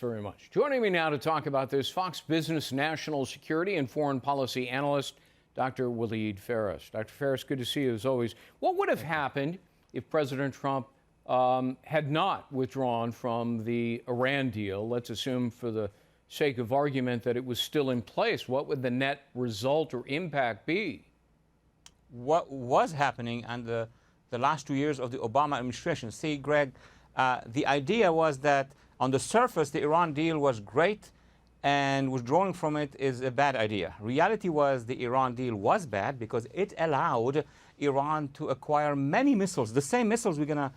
Very much. Joining me now to talk about this, Fox Business national security and foreign policy analyst, Dr. Waleed Phares. Dr. Phares, good to see you as always. What would have happened if President Trump had not withdrawn from the Iran deal? Let's assume for the sake of argument that it was still in place. What would the net result or impact be? What was happening under the last 2 years of the Obama administration? See, Greg, the idea was that on the surface, the Iran deal was great, and withdrawing from it is a bad idea. Reality was the Iran deal was bad because it allowed Iran to acquire many missiles. The same missiles we're going to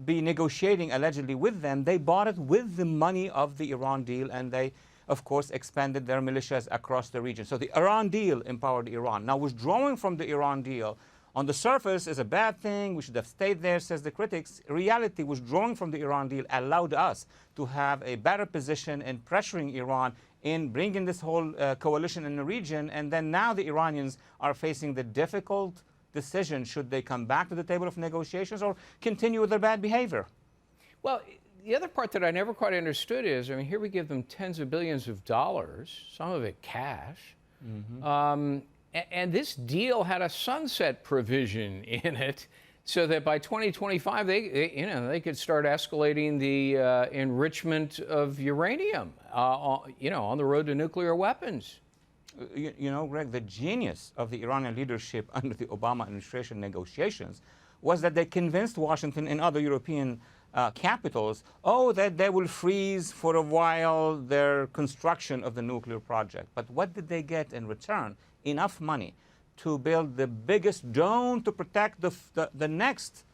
be negotiating allegedly with them, they bought it with the money of the Iran deal, and they, of course, expanded their militias across the region. So the Iran deal empowered Iran. Now, withdrawing from the Iran deal on the surface is a bad thing. We should have stayed there, says the critics. Reality, withdrawing from the Iran deal allowed us to have a better position in pressuring Iran in bringing this whole coalition in the region. And then now the Iranians are facing the difficult decision, should they come back to the table of negotiations or continue with their bad behavior? Well, the other part that I never quite understood is, I mean, here we give them tens of billions of dollars, some of it cash. And this deal had a sunset provision in it so that by 2025, they could start escalating the enrichment of uranium, on the road to nuclear weapons. You know, Greg, the genius of the Iranian leadership under the Obama administration negotiations was that they convinced Washington and other European capitals, that they will freeze for a while their construction of the nuclear project. But what did they get in return? Enough money to build the biggest dome to protect the next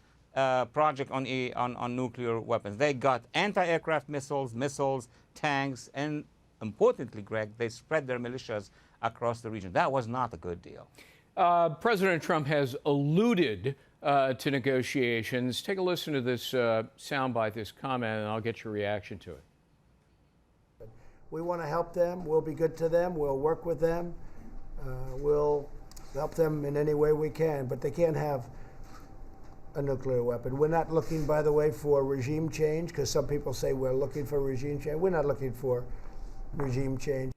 project on nuclear weapons. They got anti-aircraft missiles, tanks, and importantly, Greg, they spread their militias across the region. That was not a good deal. President Trump has alluded to negotiations. Take a listen to this soundbite, this comment, and I'll get your reaction to it. We want to help them. We'll be good to them. We'll work with them. We'll help them in any way we can, but they can't have a nuclear weapon. We're not looking, by the way, for regime change, because some people say we're looking for regime change. We're not looking for regime change.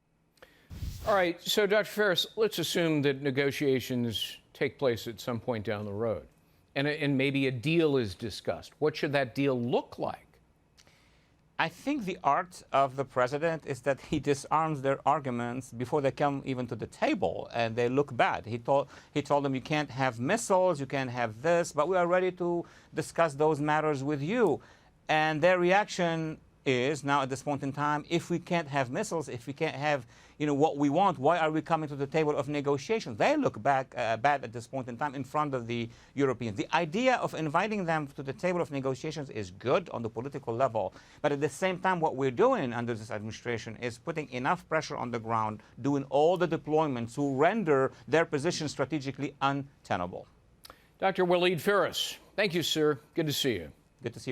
All right, so Dr. Phares, let's assume that negotiations take place at some point down the road, and maybe a deal is discussed. What should that deal look like? I think the art of the president is that he disarms their arguments before they come even to the table, and they look bad. He told them, you can't have missiles, you can't have this, but we are ready to discuss those matters with you. And their reaction is now at this point in time, if we can't have missiles, if we can't have what we want, why are we coming to the table of negotiations? They look back bad at this point in time in front of the Europeans. The idea of inviting them to the table of negotiations is good on the political level, but at the same time, what we're doing under this administration is putting enough pressure on the ground, doing all the deployments to render their position strategically untenable. Dr. Waleed Phares, thank you, sir. Good to see you. Good to see you.